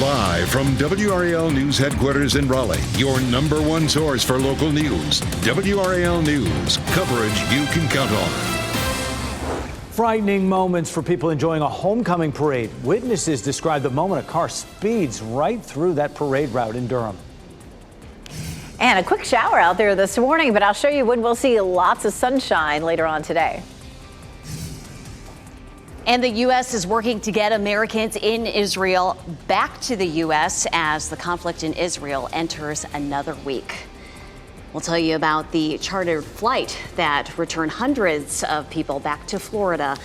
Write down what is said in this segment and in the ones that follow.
Live from WRAL News Headquarters in Raleigh, your number one source for local news. WRAL News, coverage you can count on. Frightening moments for people enjoying a homecoming parade. Witnesses describe the moment a car speeds right through that parade route in Durham. And a quick shower out there this morning, but I'll show you when we'll see lots of sunshine later on today. And the U.S. is working to get Americans in Israel back to the U.S. as the conflict in Israel enters another week. We'll tell you about the chartered flight that returned hundreds of people back to Florida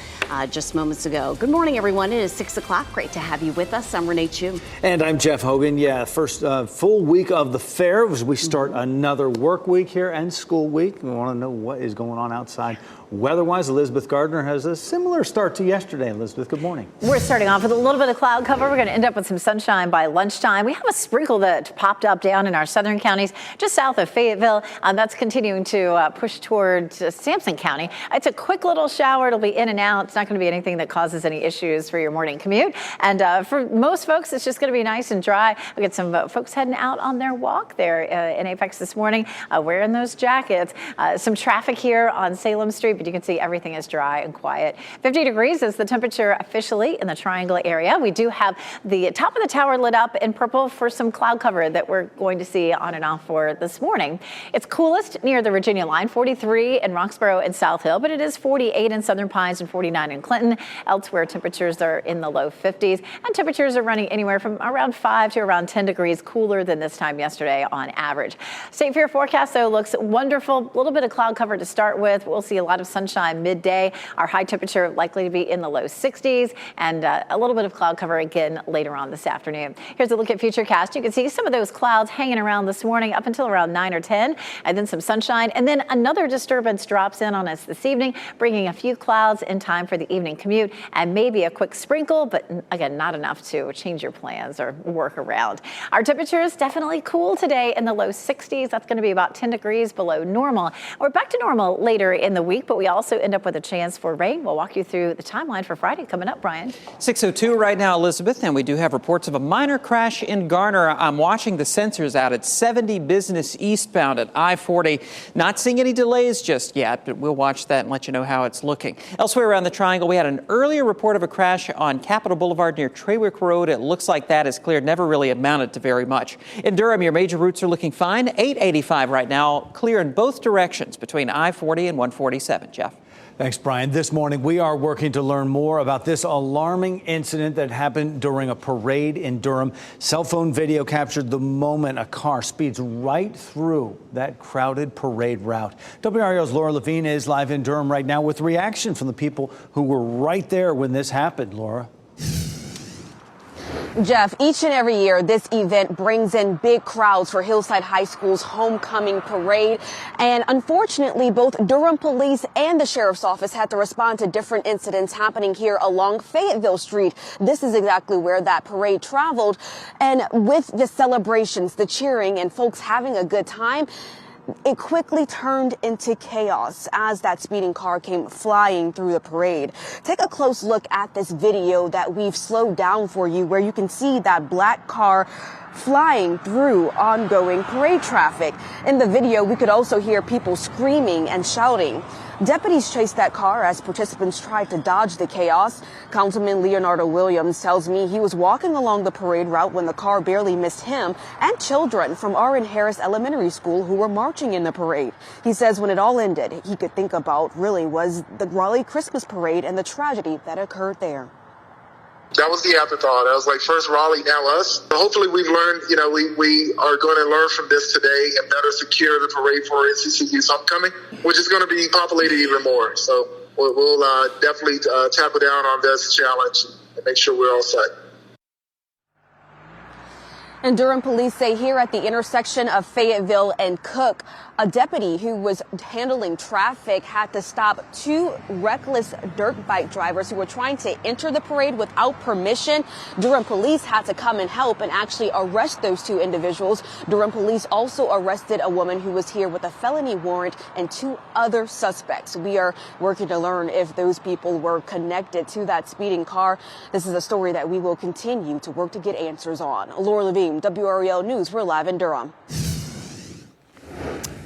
just moments ago. Good morning, everyone. It is 6 o'clock. Great to have you with us. I'm Renee Chu. And I'm Jeff Hogan. Yeah, first full week of the fair as we start another work week here and school week. We want to know what is going on outside. Weather-wise, Elizabeth Gardner has a similar start to yesterday. Elizabeth, good morning. We're starting off with a little bit of cloud cover. We're going to end up with some sunshine by lunchtime. We have a sprinkle that popped up down in our southern counties, just south of Fayetteville. That's continuing to push toward Sampson County. It's a quick little shower. It'll be in and out. It's not going to be anything that causes any issues for your morning commute. And for most folks, it's just going to be nice and dry. We get some folks heading out on their walk there in Apex this morning, wearing those jackets. Some traffic here on Salem Street, but you can see everything is dry and quiet. 50 degrees is the temperature officially in the Triangle area. We do have the top of the tower lit up in purple for some cloud cover that we're going to see on and off for this morning. It's coolest near the Virginia line, 43 in Roxborough and South Hill, but it is 48 in Southern Pines and 49 in Clinton. Elsewhere, temperatures are in the low 50s, and temperatures are running anywhere from around 5 to around 10 degrees cooler than this time yesterday on average. State Fair forecast, though, looks wonderful. A little bit of cloud cover to start with. We'll see a lot of sunshine midday. Our high temperature likely to be in the low 60s, and a little bit of cloud cover again later on this afternoon. Here's a look at Futurecast. You can see some of those clouds hanging around this morning up until around 9 or 10, and then some sunshine. And then another disturbance drops in on us this evening, bringing a few clouds in time for the evening commute and maybe a quick sprinkle, but again, not enough to change your plans or work around. Our temperature is definitely cool today in the low 60s. That's going to be about 10 degrees below normal. We're back to normal later in the week, but we also end up with a chance for rain. We'll walk you through the timeline for Friday coming up, Brian. 6:02 right now, Elizabeth, and we do have reports of a minor crash in Garner. I'm watching the sensors out at 70 Business eastbound at I-40. Not seeing any delays just yet, but we'll watch that and let you know how it's looking. Elsewhere around the Triangle, we had an earlier report of a crash on Capitol Boulevard near Trawick Road. It looks like that is cleared. Never really amounted to very much. In Durham, your major routes are looking fine. 885 right now, clear in both directions between I-40 and 147. Jeff. Thanks, Brian. This morning, we are working to learn more about this alarming incident that happened during a parade in Durham. Cell phone video captured the moment a car speeds right through that crowded parade route. WRAL's Laura Levine is live in Durham right now with reaction from the people who were right there when this happened. Laura. Jeff, each and every year, this event brings in big crowds for Hillside High School's homecoming parade. And unfortunately, both Durham Police and the Sheriff's Office had to respond to different incidents happening here along Fayetteville Street. This is exactly where that parade traveled. And with the celebrations, the cheering, and folks having a good time, it quickly turned into chaos as that speeding car came flying through the parade. Take a close look at this video that we've slowed down for you, where you can see that black car flying through ongoing parade traffic. In the video, we could also hear people screaming and shouting. Deputies chased that car as participants tried to dodge the chaos. Councilman Leonardo Williams tells me he was walking along the parade route when the car barely missed him and children from R.N. Harris Elementary School who were marching in the parade. He says when it all ended, he could think about really was the Raleigh Christmas parade and the tragedy that occurred there. That was the afterthought. I was like, first Raleigh, now us. Hopefully we've learned, we are going to learn from this today and better secure the parade for NCCU's homecoming, which is going to be populated even more. So we'll definitely tackle down on this challenge and make sure we're all set. And Durham police say here at the intersection of Fayetteville and Cook, a deputy who was handling traffic had to stop two reckless dirt bike drivers who were trying to enter the parade without permission. Durham police had to come and help and actually arrest those two individuals. Durham police also arrested a woman who was here with a felony warrant and two other suspects. We are working to learn if those people were connected to that speeding car. This is a story that we will continue to work to get answers on. Laura Levine, WRAL News. We're live in Durham.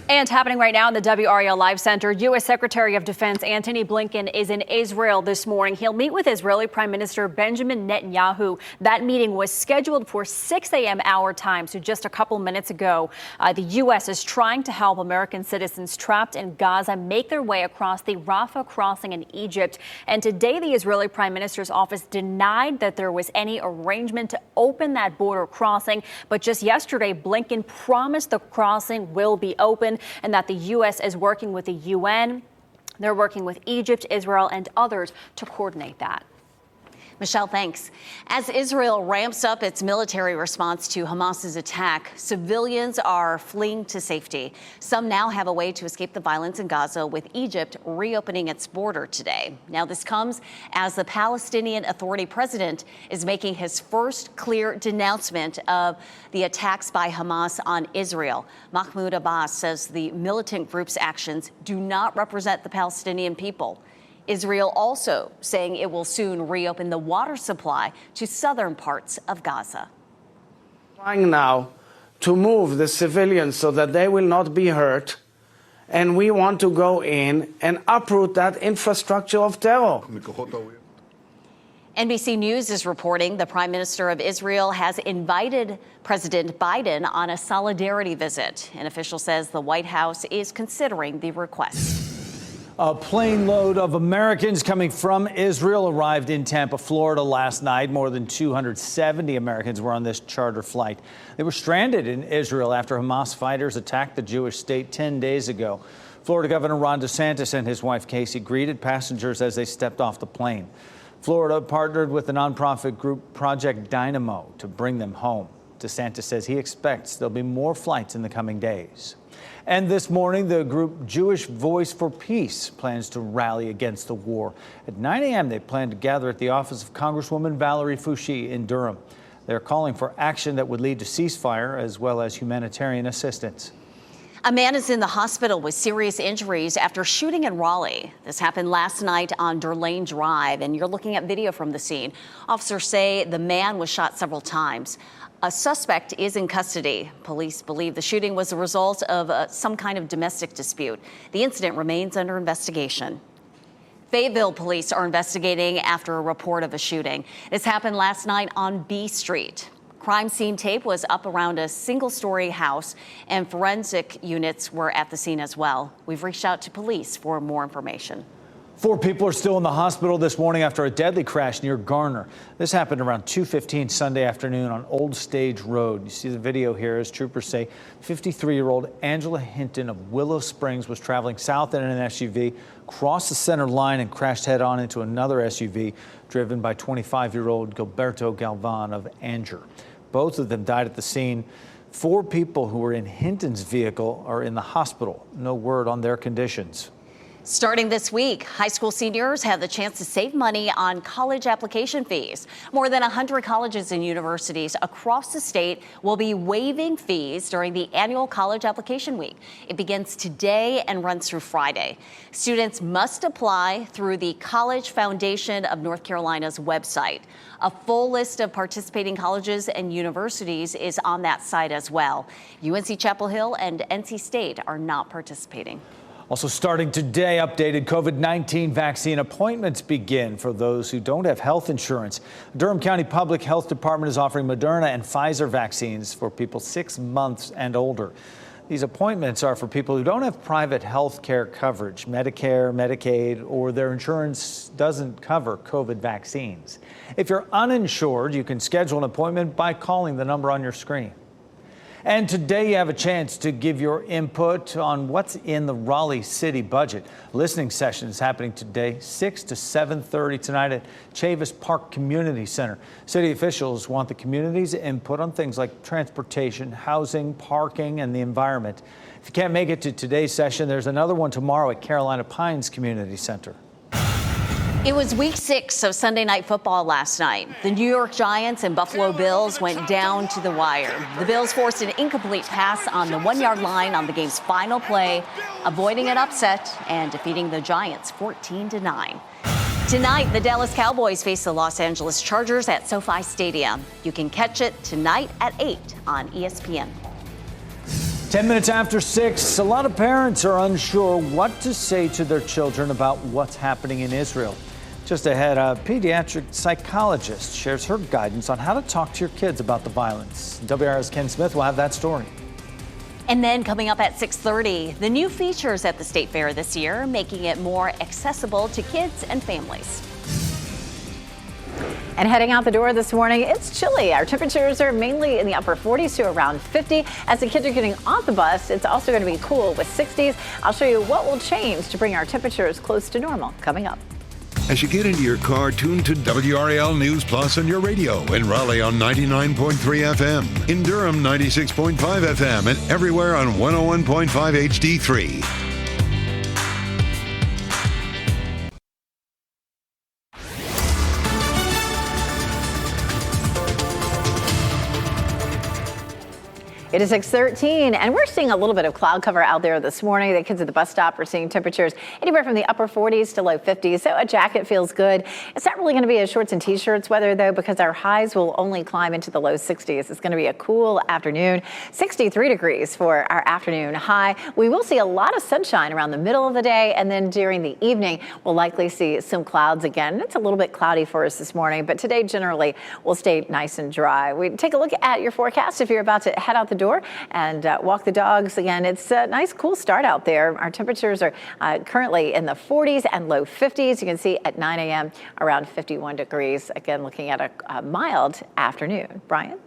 And happening right now in the WRAL Live Center, U.S. Secretary of Defense Antony Blinken is in Israel this morning. He'll meet with Israeli Prime Minister Benjamin Netanyahu. That meeting was scheduled for 6 a.m. our time, so just a couple minutes ago. The U.S. is trying to help American citizens trapped in Gaza make their way across the Rafah crossing in Egypt. And today, the Israeli Prime Minister's office denied that there was any arrangement to open that border crossing. But just yesterday, Blinken promised the crossing will be open, and that the U.S. is working with the UN. They're working with Egypt, Israel, and others to coordinate that. Michelle, thanks. As Israel ramps up its military response to Hamas's attack, civilians are fleeing to safety. Some now have a way to escape the violence in Gaza, with Egypt reopening its border today. Now, this comes as the Palestinian Authority president is making his first clear denouncement of the attacks by Hamas on Israel. Mahmoud Abbas says the militant group's actions do not represent the Palestinian people. Israel also saying it will soon reopen the water supply to southern parts of Gaza. Trying now to move the civilians so that they will not be hurt, and we want to go in and uproot that infrastructure of terror. NBC News is reporting the Prime Minister of Israel has invited President Biden on a solidarity visit. An official says the White House is considering the request. A plane load of Americans coming from Israel arrived in Tampa, Florida last night. More than 270 Americans were on this charter flight. They were stranded in Israel after Hamas fighters attacked the Jewish state 10 days ago. Florida Governor Ron DeSantis and his wife Casey greeted passengers as they stepped off the plane. Florida partnered with the nonprofit group Project Dynamo to bring them home. DeSantis says he expects there'll be more flights in the coming days. And this morning, the group Jewish Voice for Peace plans to rally against the war. At 9 a.m., they plan to gather at the office of Congresswoman Valerie Foushee in Durham. They're calling for action that would lead to ceasefire as well as humanitarian assistance. A man is in the hospital with serious injuries after shooting in Raleigh. This happened last night on Durlane Drive, and you're looking at video from the scene. Officers say the man was shot several times. A suspect is in custody. Police believe the shooting was a result of some kind of domestic dispute. The incident remains under investigation. Fayetteville police are investigating after a report of a shooting. This happened last night on B Street. Crime scene tape was up around a single-story house, and forensic units were at the scene as well. We've reached out to police for more information. 4 people are still in the hospital this morning after a deadly crash near Garner. This happened around 2:15 Sunday afternoon on Old Stage Road. You see the video here as troopers say 53-year-old Angela Hinton of Willow Springs was traveling south in an SUV, crossed the center line and crashed head-on into another SUV driven by 25-year-old Gilberto Galvan of Anger. Both of them died at the scene. 4 people who were in Hinton's vehicle are in the hospital. No word on their conditions. Starting this week, high school seniors have the chance to save money on college application fees. More than 100 colleges and universities across the state will be waiving fees during the annual college application week. It begins today and runs through Friday. Students must apply through the College Foundation of North Carolina's website. A full list of participating colleges and universities is on that site as well. UNC Chapel Hill and NC State are not participating. Also starting today, updated COVID-19 vaccine appointments begin for those who don't have health insurance. Durham County Public Health Department is offering Moderna and Pfizer vaccines for people 6 months and older. These appointments are for people who don't have private health care coverage, Medicare, Medicaid, or their insurance doesn't cover COVID vaccines. If you're uninsured, you can schedule an appointment by calling the number on your screen. And today you have a chance to give your input on what's in the Raleigh city budget. Listening session is happening today, 6 to 7:30 tonight at Chavis Park Community Center. City officials want the community's input on things like transportation, housing, parking, and the environment. If you can't make it to today's session, there's another one tomorrow at Carolina Pines Community Center. It was week 6 of Sunday Night Football last night. The New York Giants and Buffalo Bills went down to the wire. The Bills forced an incomplete pass on the 1-yard line on the game's final play, avoiding an upset and defeating the Giants 14-9. Tonight, the Dallas Cowboys face the Los Angeles Chargers at SoFi Stadium. You can catch it tonight at 8 on ESPN. 10 minutes after 6, a lot of parents are unsure what to say to their children about what's happening in Israel. Just ahead, a pediatric psychologist shares her guidance on how to talk to your kids about the violence. WRAL's Ken Smith will have that story. And then coming up at 6:30, the new features at the State Fair this year, making it more accessible to kids and families. And heading out the door this morning, it's chilly. Our temperatures are mainly in the upper 40s to around 50. As the kids are getting off the bus, it's also going to be cool with 60s. I'll show you what will change to bring our temperatures close to normal coming up. As you get into your car, tune to WRAL News Plus on your radio. In Raleigh on 99.3 FM. In Durham, 96.5 FM. And everywhere on 101.5 HD3. It is 6:13, and we're seeing a little bit of cloud cover out there this morning. The kids at the bus stop are seeing temperatures anywhere from the upper 40s to low 50s, so a jacket feels good. It's not really going to be a shorts and T-shirts weather, though, because our highs will only climb into the low 60s. It's going to be a cool afternoon, 63 degrees for our afternoon high. We will see a lot of sunshine around the middle of the day, and then during the evening, we'll likely see some clouds again. It's a little bit cloudy for us this morning, but today generally will stay nice and dry. We take a look at your forecast if you're about to head out the door and walk the dogs. Again, it's a nice, cool start out there. Our temperatures are currently in the 40s and low 50s. You can see at 9 a.m. around 51 degrees. Again, looking at a mild afternoon. Brian?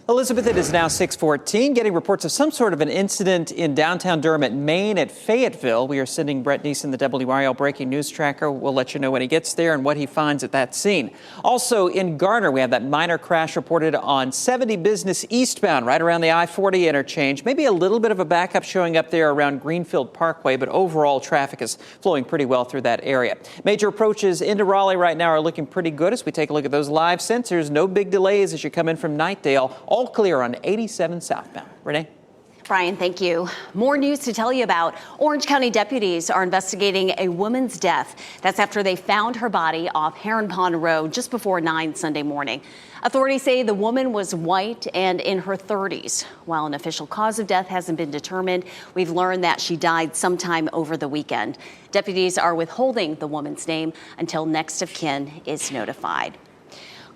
Elizabeth, it is now 6:14, getting reports of some sort of an incident in downtown Durham at Main at Fayetteville. We are sending Brett Neeson, the WRAL breaking news tracker. We'll let you know when he gets there and what he finds at that scene. Also in Garner, we have that minor crash reported on 70 Business eastbound, right around the I-40 interchange. Maybe a little bit of a backup showing up there around Greenfield Parkway, but overall traffic is flowing pretty well through that area. Major approaches into Raleigh right now are looking pretty good as we take a look at those live sensors. No big delays as you come in from Knightdale. All clear on 87 southbound. Renee? Brian, thank you. More news to tell you about. Orange County deputies are investigating a woman's death. That's after they found her body off Heron Pond Road just before 9 Sunday morning. Authorities say the woman was white and in her 30s. While an official cause of death hasn't been determined, we've learned that she died sometime over the weekend. Deputies are withholding the woman's name until next of kin is notified.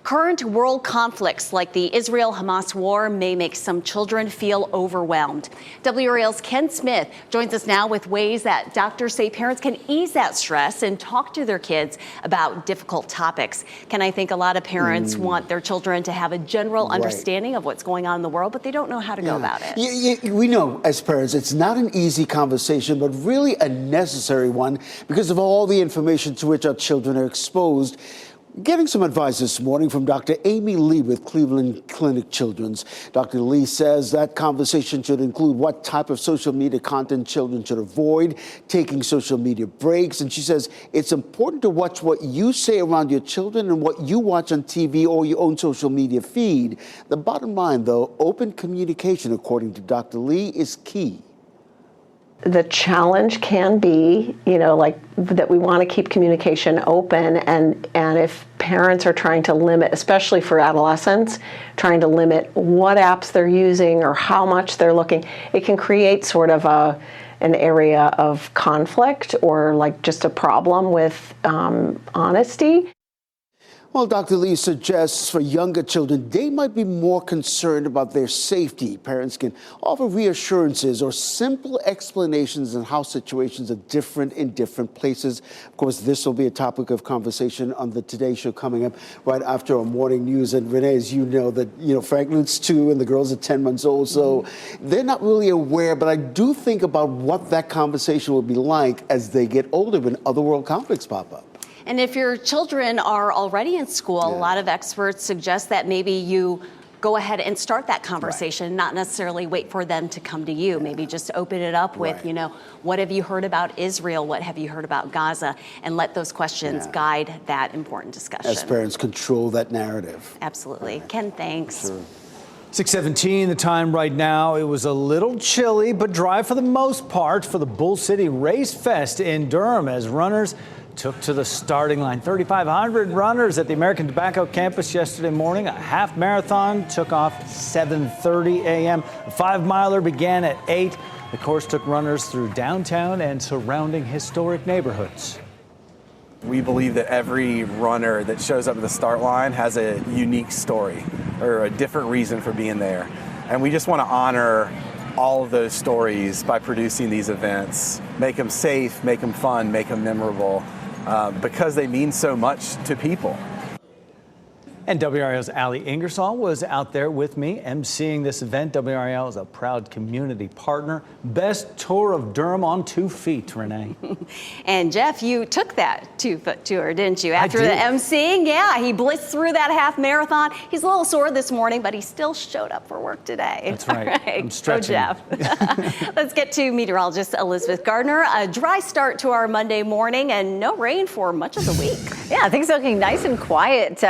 Current world conflicts like the Israel-Hamas war may make some children feel overwhelmed. WRAL's Ken Smith joins us now with ways that doctors say parents can ease that stress and talk to their kids about difficult topics. Ken, I think a lot of parents want their children to have a general understanding of what's going on in the world, but they don't know how to go about it. We know as parents it's not an easy conversation, but really a necessary one because of all the information to which our children are exposed. Getting some advice this morning from Dr. Amy Lee with Cleveland Clinic Children's. Dr. Lee says that conversation should include what type of social media content children should avoid, taking social media breaks. And she says it's important to watch what you say around your children and what you watch on TV or your own social media feed. The bottom line, though, open communication, according to Dr. Lee, is key. The challenge can be, like that we want to keep communication open, and if parents are trying to limit, especially for adolescents, trying to limit what apps they're using or how much they're looking, it can create sort of an area of conflict or like just a problem with honesty. Well, Dr. Lee suggests for younger children, they might be more concerned about their safety. Parents can offer reassurances or simple explanations on how situations are different in different places. Of course, this will be a topic of conversation on the Today Show coming up right after our morning news. And Renee, as you know, Franklin's 2 and the girls are 10 months old, so they're not really aware. But I do think about what that conversation will be like as they get older when other world conflicts pop up. And if your children are already in school, a lot of experts suggest that maybe you go ahead and start that conversation, not necessarily wait for them to come to you. Maybe just open it up with, what have you heard about Israel? What have you heard about Gaza? And let those questions guide that important discussion. As parents control that narrative. Absolutely. Ken, thanks. Sure. 6:17 the time right now. It was a little chilly, but dry for the most part for the Bull City Race Fest in Durham as runners took to the starting line. 3,500 runners at the American Tobacco campus yesterday morning. A half marathon took off 7:30 a.m. A 5-miler began at 8. The course took runners through downtown and surrounding historic neighborhoods. We believe that every runner that shows up at the start line has a unique story or a different reason for being there. And we just want to honor all of those stories by producing these events, make them safe, make them fun, make them memorable, because they mean so much to people. And WRAL's Ali Ingersoll was out there with me emceeing this event. WRAL is a proud community partner. Best tour of Durham on 2 feet, Renee. And Jeff, you took that 2-foot tour, didn't you? After I did. the emceeing, he blitzed through that half marathon. He's a little sore this morning, but he still showed up for work today. That's right. All right. I'm stretching. Go, Jeff. Let's get to meteorologist Elizabeth Gardner. A dry start to our Monday morning and no rain for much of the week. Yeah, things looking nice and quiet.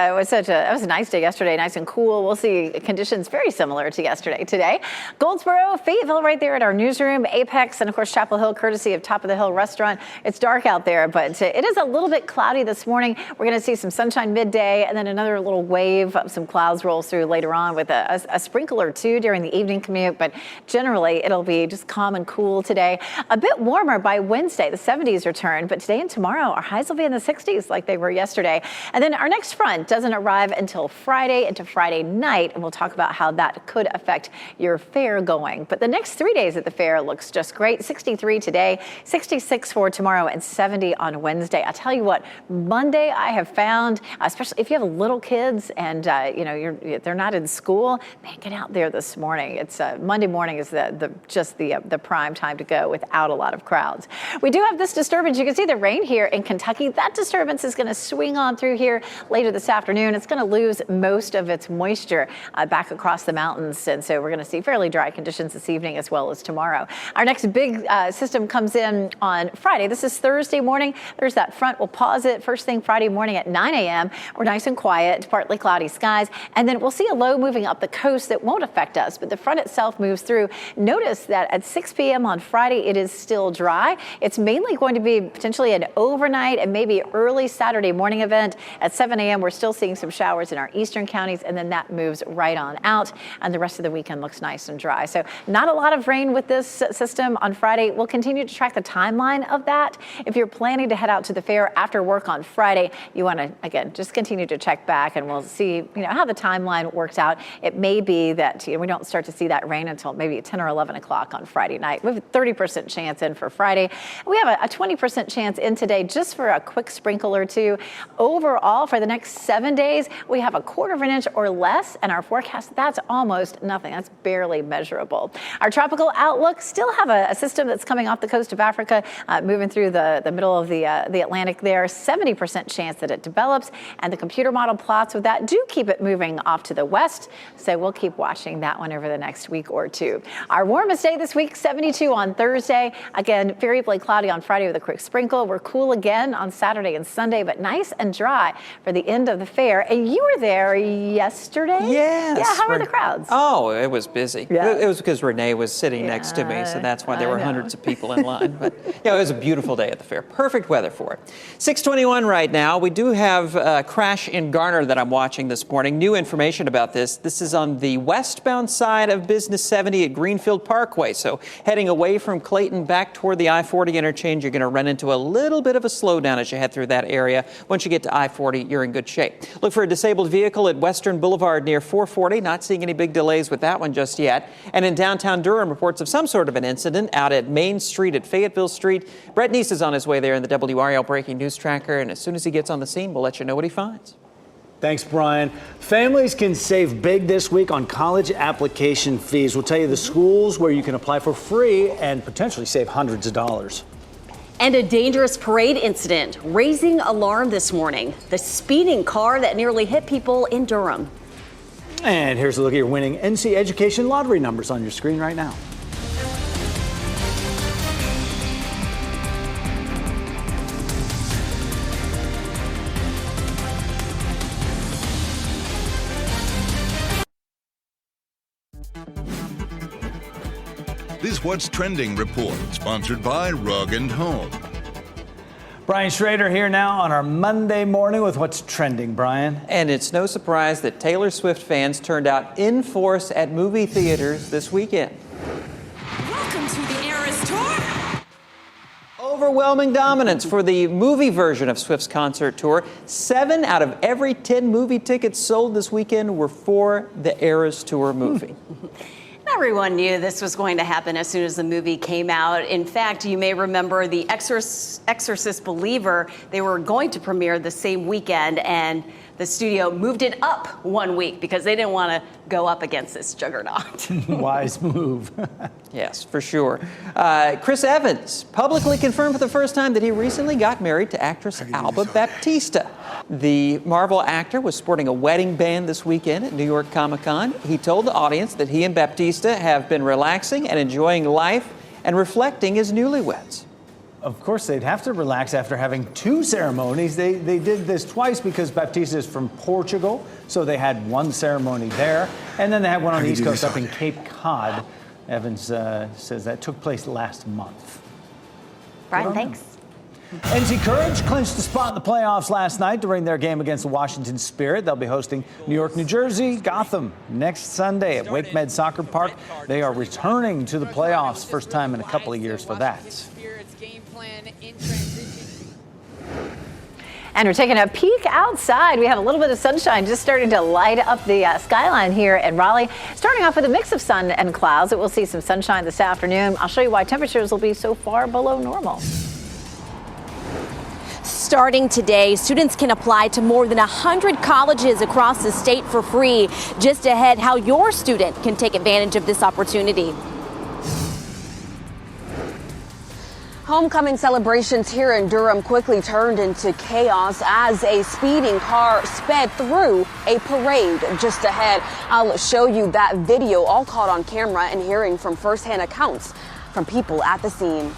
It was a nice day yesterday, nice and cool. We'll see conditions very similar to yesterday today. Goldsboro, Fayetteville right there at our newsroom, Apex, and of course Chapel Hill, courtesy of Top of the Hill Restaurant. It's dark out there, but it is a little bit cloudy this morning. We're going to see some sunshine midday and then another little wave of some clouds rolls through later on with a sprinkle or two during the evening commute. But generally, it'll be just calm and cool today. A bit warmer by Wednesday. The 70s return, but today and tomorrow, our highs will be in the 60s like they were yesterday. And then our next front doesn't arrive until Friday into Friday night, and we'll talk about how that could affect your fair going. But the next 3 days at the fair looks just great. 63 today, 66 for tomorrow, and 70 on Wednesday. I tell you what, Monday I have found, especially if you have little kids and they're not in school, man, get out there this morning. It's Monday morning is the prime time to go without a lot of crowds. We do have this disturbance. You can see the rain here in Kentucky. That disturbance is going to swing on through here later this afternoon. It's going to lose most of its moisture back across the mountains, and so we're going to see fairly dry conditions this evening as well as tomorrow. Our next big system comes in on Friday. This is Thursday morning. There's that front. We'll pause it first thing Friday morning at 9 a.m. We're nice and quiet, partly cloudy skies, and then we'll see a low moving up the coast that won't affect us, but the front itself moves through. Notice that at 6 p.m. on Friday, it is still dry. It's mainly going to be potentially an overnight and maybe early Saturday morning event. At 7 a.m., we're still seeing some showers in our eastern counties, and then that moves right on out, and the rest of the weekend looks nice and dry. So not a lot of rain with this system on Friday. We'll continue to track the timeline of that. If you're planning to head out to the fair after work on Friday, you want to, again, just continue to check back, and we'll see how the timeline works out. It may be that we don't start to see that rain until maybe 10 or 11 o'clock on Friday night. We have a 30% chance in for Friday. We have a 20% chance in today just for a quick sprinkle or two. Overall, for the next 7 days, we have a quarter of an inch or less, and our forecast, that's almost nothing. That's barely measurable. Our tropical outlook still have a system that's coming off the coast of Africa, moving through the middle of the Atlantic there. 70% chance that it develops, and the computer model plots with that do keep it moving off to the west, so we'll keep watching that one over the next week or two. Our warmest day this week, 72 on Thursday. Again, variably cloudy on Friday with a quick sprinkle. We're cool again on Saturday and Sunday, but nice and dry for the end of the fair. And you were there yesterday? Yes. Yeah, how were the crowds? Oh, it was busy. Yeah. It was because Renee was sitting next to me, so that's why there were hundreds of people in line. But yeah, it was a beautiful day at the fair. Perfect weather for it. 6:21 right now. We do have a crash in Garner that I'm watching this morning. New information about this. This is on the westbound side of Business 70 at Greenfield Parkway. So heading away from Clayton back toward the I-40 interchange, you're going to run into a little bit of a slowdown as you head through that area. Once you get to I-40, you're in good shape. Look for a disabled vehicle at Western Boulevard near 440. Not seeing any big delays with that one just yet. And in downtown Durham, reports of some sort of an incident out at Main Street at Fayetteville Street. Brett Neese is on his way there in the WRAL Breaking News Tracker, and as soon as he gets on the scene, we'll let you know what he finds. Thanks, Brian. Families can save big this week on college application fees. We'll tell you the schools where you can apply for free and potentially save hundreds of dollars. And a dangerous parade incident raising alarm this morning. The speeding car that nearly hit people in Durham. And here's a look at your winning NC Education lottery numbers on your screen right now. This What's Trending report, sponsored by Rug & Home. Brian Schrader here now on our Monday morning with What's Trending, Brian. And it's no surprise that Taylor Swift fans turned out in force at movie theaters this weekend. Welcome to the Eras Tour. Overwhelming dominance for the movie version of Swift's concert tour. 7 out of every 10 movie tickets sold this weekend were for the Eras Tour movie. Everyone knew this was going to happen as soon as the movie came out. In fact, you may remember The Exorcist Believer. They were going to premiere the same weekend, and the studio moved it up 1 week because they didn't want to go up against this juggernaut. Wise move. Yes, for sure. Chris Evans publicly confirmed for the first time that he recently got married to actress Alba Baptista. The Marvel actor was sporting a wedding band this weekend at New York Comic-Con. He told the audience that he and Baptista have been relaxing and enjoying life and reflecting as newlyweds. Of course, they'd have to relax after having 2 ceremonies. They did this twice because Baptista is from Portugal, so they had 1 ceremony there. And then they had one on the East Coast up in Cape Cod. Evans says that took place last month. Brian, thanks. NC Courage clinched a spot in the playoffs last night during their game against the Washington Spirit. They'll be hosting New York, New Jersey, Gotham next Sunday at Wake Med Soccer Park. They are returning to the playoffs, first time in a couple of years for that. And we're taking a peek outside. We have a little bit of sunshine just starting to light up the skyline here in Raleigh. Starting off with a mix of sun and clouds. We'll see some sunshine this afternoon. I'll show you why temperatures will be so far below normal. Starting today, students can apply to more than 100 colleges across the state for free. Just ahead, how your student can take advantage of this opportunity. Homecoming celebrations here in Durham quickly turned into chaos as a speeding car sped through a parade just ahead. I'll show you that video, all caught on camera, and hearing from firsthand accounts from people at the scene.